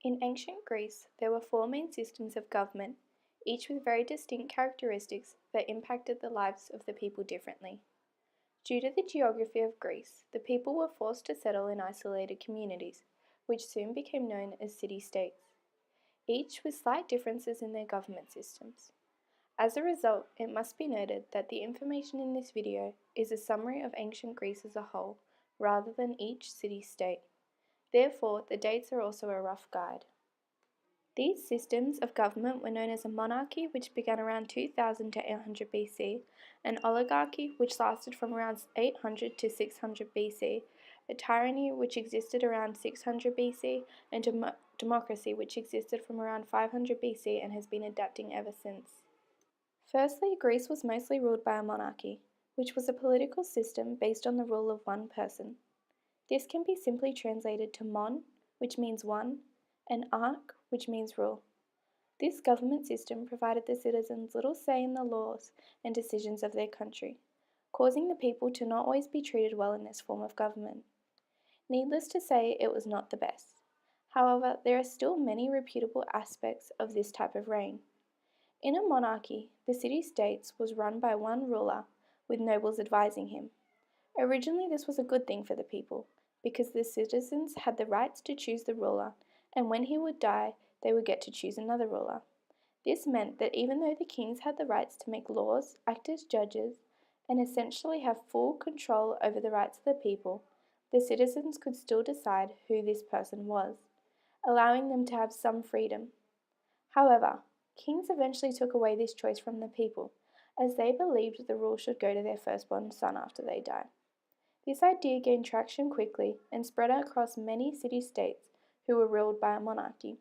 In ancient Greece, there were four main systems of government, each with very distinct characteristics that impacted the lives of the people differently. Due to the geography of Greece, the people were forced to settle in isolated communities, which soon became known as city-states, each with slight differences in their government systems. As a result, it must be noted that the information in this video is a summary of ancient Greece as a whole, rather than each city-state. Therefore, the dates are also a rough guide. These systems of government were known as a monarchy, which began around 2000 to 800 BC, an oligarchy, which lasted from around 800 to 600 BC, a tyranny, which existed around 600 BC, and democracy, which existed from around 500 BC and has been adapting ever since. Firstly, Greece was mostly ruled by a monarchy, which was a political system based on the rule of one person. This can be simply translated to mon, which means one, and arch, which means rule. This government system provided the citizens little say in the laws and decisions of their country, causing the people to not always be treated well in this form of government. Needless to say, it was not the best. However, there are still many reputable aspects of this type of reign. In a monarchy, the city-states was run by one ruler, with nobles advising him. Originally, this was a good thing for the people, because the citizens had the rights to choose the ruler, and when he would die, they would get to choose another ruler. This meant that even though the kings had the rights to make laws, act as judges, and essentially have full control over the rights of the people, the citizens could still decide who this person was, allowing them to have some freedom. However, kings eventually took away this choice from the people, as they believed the rule should go to their firstborn son after they died. This idea gained traction quickly and spread across many city-states who were ruled by a monarchy,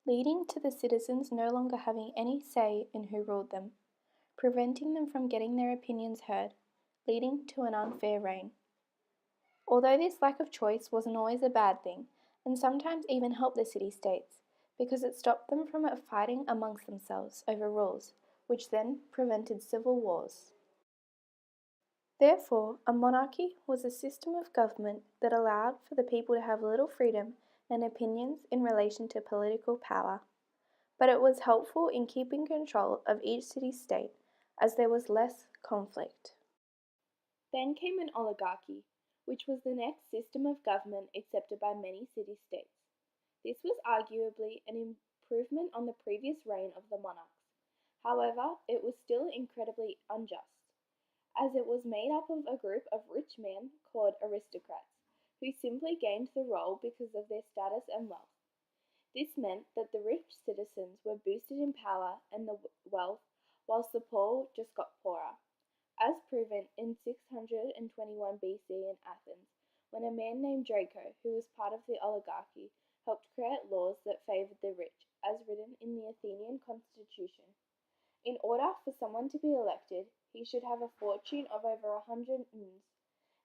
leading to the citizens no longer having any say in who ruled them, preventing them from getting their opinions heard, leading to an unfair reign. Although this lack of choice wasn't always a bad thing, and sometimes even helped the city-states, because it stopped them from fighting amongst themselves over rules, which then prevented civil wars. Therefore, a monarchy was a system of government that allowed for the people to have little freedom and opinions in relation to political power, but it was helpful in keeping control of each city-state as there was less conflict. Then came an oligarchy, which was the next system of government accepted by many city-states. This was arguably an improvement on the previous reign of the monarchs. However, it was still incredibly unjust, as it was made up of a group of rich men called aristocrats, who simply gained the role because of their status and wealth. This meant that the rich citizens were boosted in power and the wealth, whilst the poor just got poorer, as proven in 621 BC in Athens, when a man named Draco, who was part of the oligarchy, helped create laws that favoured the rich, as written in the Athenian constitution. In order for someone to be elected, he should have a fortune of over 100 uns.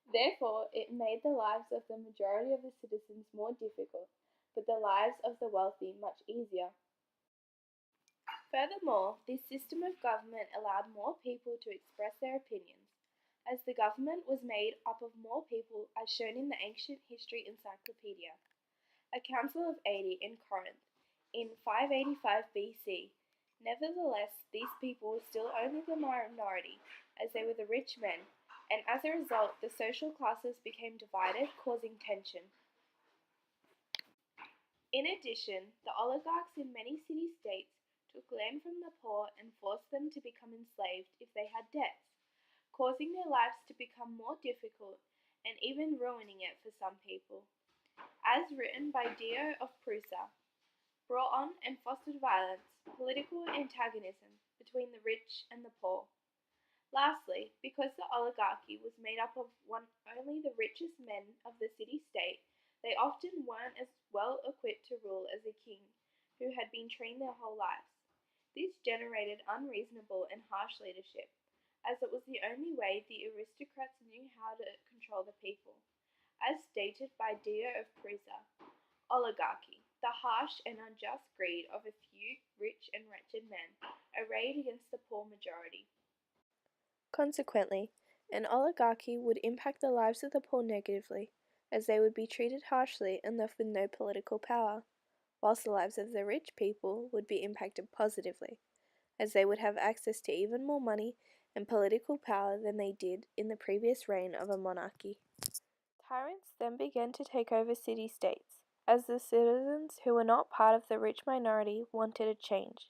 Therefore, it made the lives of the majority of the citizens more difficult, but the lives of the wealthy much easier. Furthermore, this system of government allowed more people to express their opinions, as the government was made up of more people as shown in the Ancient History Encyclopedia. A council of 80 in Corinth in 585 BC. Nevertheless, these people were still only the minority, as they were the rich men, and as a result, the social classes became divided, causing tension. In addition, the oligarchs in many city-states took land from the poor and forced them to become enslaved if they had debts, causing their lives to become more difficult and even ruining it for some people. As written by Dio of Prusa, brought on and fostered violence, political antagonism between the rich and the poor. Lastly, because the oligarchy was made up of only the richest men of the city-state, they often weren't as well equipped to rule as a king who had been trained their whole lives. This generated unreasonable and harsh leadership, as it was the only way the aristocrats knew how to control the people. As stated by Dio of Prusa, oligarchy, the harsh and unjust greed of a few rich and wretched men, arrayed against the poor majority. Consequently, an oligarchy would impact the lives of the poor negatively, as they would be treated harshly and left with no political power. whilst the lives of the rich people would be impacted positively, as they would have access to even more money and political power than they did in the previous reign of a monarchy. Tyrants then began to take over city-states, as the citizens who were not part of the rich minority wanted a change,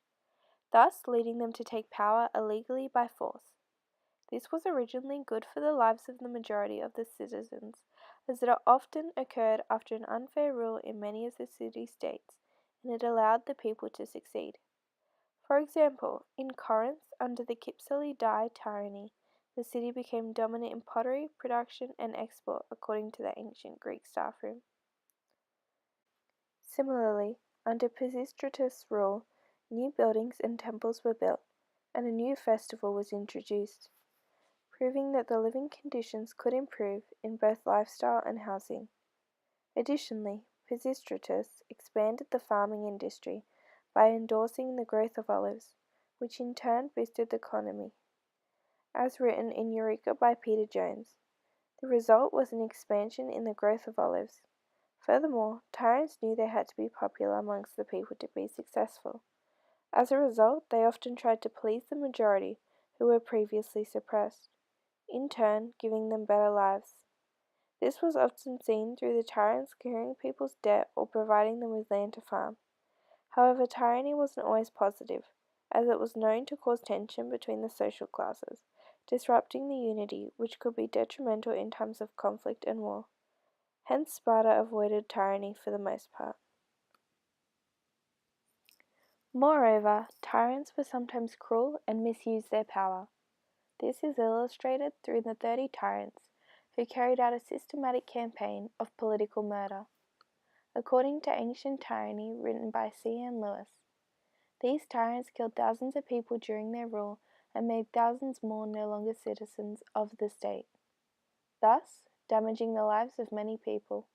thus leading them to take power illegally by force. This was originally good for the lives of the majority of the citizens, as it often occurred after an unfair rule in many of the city-states, and it allowed the people to succeed. For example, in Corinth, under the Kypseli-Dai tyranny, the city became dominant in pottery, production, and export, according to the ancient Greek staffroom. Similarly, under Pisistratus' rule, new buildings and temples were built, and a new festival was introduced, proving that the living conditions could improve in both lifestyle and housing. Additionally, Pisistratus expanded the farming industry by endorsing the growth of olives, which in turn boosted the economy. As written in Eureka by Peter Jones, the result was an expansion in the growth of olives. Furthermore, tyrants knew they had to be popular amongst the people to be successful. As a result, they often tried to please the majority who were previously suppressed, in turn giving them better lives. This was often seen through the tyrants clearing people's debt or providing them with land to farm. However, tyranny wasn't always positive, as it was known to cause tension between the social classes, disrupting the unity which could be detrimental in times of conflict and war. Hence, Sparta avoided tyranny for the most part. Moreover, tyrants were sometimes cruel and misused their power. This is illustrated through the 30 tyrants, who carried out a systematic campaign of political murder. According to Ancient Tyranny, written by C.N. Lewis, these tyrants killed thousands of people during their rule and made thousands more no longer citizens of the state, thus damaging the lives of many people.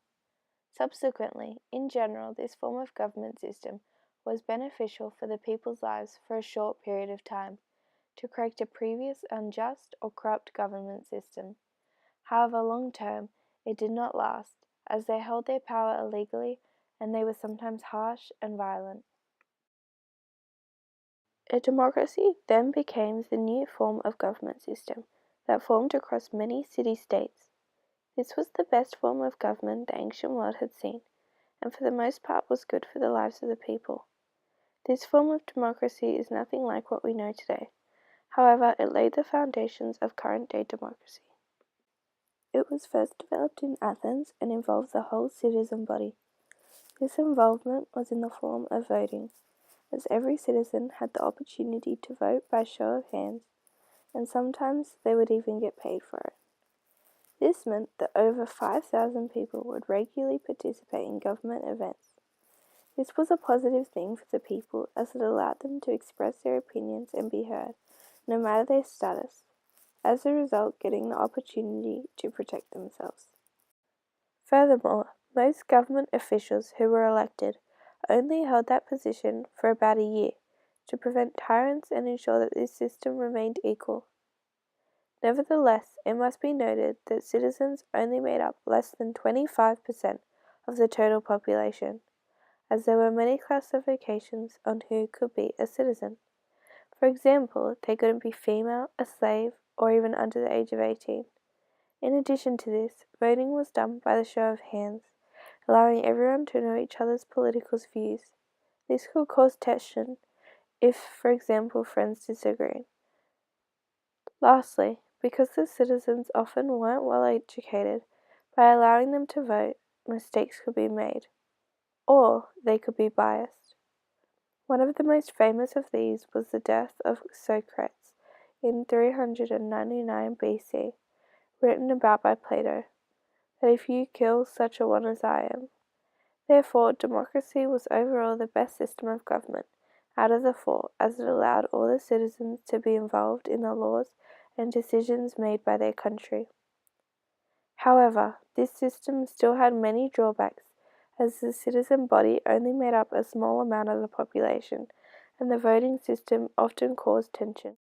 Subsequently, in general, this form of government system was beneficial for the people's lives for a short period of time, to correct a previous unjust or corrupt government system. However, long term, it did not last, as they held their power illegally and they were sometimes harsh and violent. A democracy then became the new form of government system that formed across many city-states. This was the best form of government the ancient world had seen, and for the most part was good for the lives of the people. This form of democracy is nothing like what we know today. However, it laid the foundations of current-day democracy. It was first developed in Athens and involved the whole citizen body. This involvement was in the form of voting, as every citizen had the opportunity to vote by show of hands, and sometimes they would even get paid for it. This meant that over 5,000 people would regularly participate in government events. This was a positive thing for the people, as it allowed them to express their opinions and be heard, no matter their status, as a result getting the opportunity to protect themselves. Furthermore, most government officials who were elected only held that position for about a year, to prevent tyrants and ensure that this system remained equal. Nevertheless, it must be noted that citizens only made up less than 25% of the total population, as there were many classifications on who could be a citizen. For example, they couldn't be female, a slave, or even under the age of 18. In addition to this, voting was done by the show of hands, allowing everyone to know each other's political views. This could cause tension if, for example, friends disagreed. Lastly, because the citizens often weren't well educated, by allowing them to vote, mistakes could be made, or they could be biased. One of the most famous of these was the death of Socrates in 399 BC, written about by Plato, that if you kill such a one as I am. Therefore, democracy was overall the best system of government out of the four, as it allowed all the citizens to be involved in the laws and decisions made by their country. However, this system still had many drawbacks, as the citizen body only made up a small amount of the population, and the voting system often caused tension.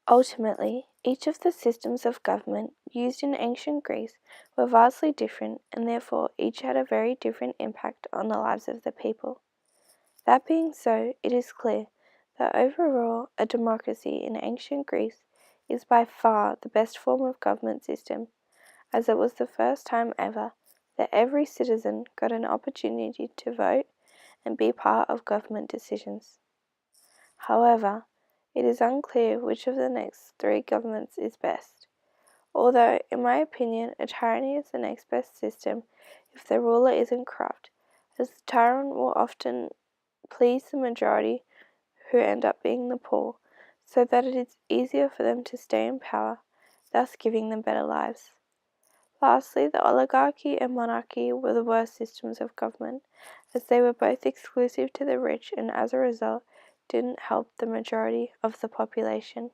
Ultimately, each of the systems of government used in ancient Greece were vastly different, and therefore each had a very different impact on the lives of the people. That being so, it is clear that overall a democracy in ancient Greece is by far the best form of government system, as it was the first time ever that every citizen got an opportunity to vote and be part of government decisions. However, it is unclear which of the next three governments is best, although, in my opinion, a tyranny is the next best system if the ruler isn't corrupt, as the tyrant will often please the majority, who end up being the poor, so that it is easier for them to stay in power, thus giving them better lives. Lastly, the oligarchy and monarchy were the worst systems of government, as they were both exclusive to the rich and as a result didn't help the majority of the population.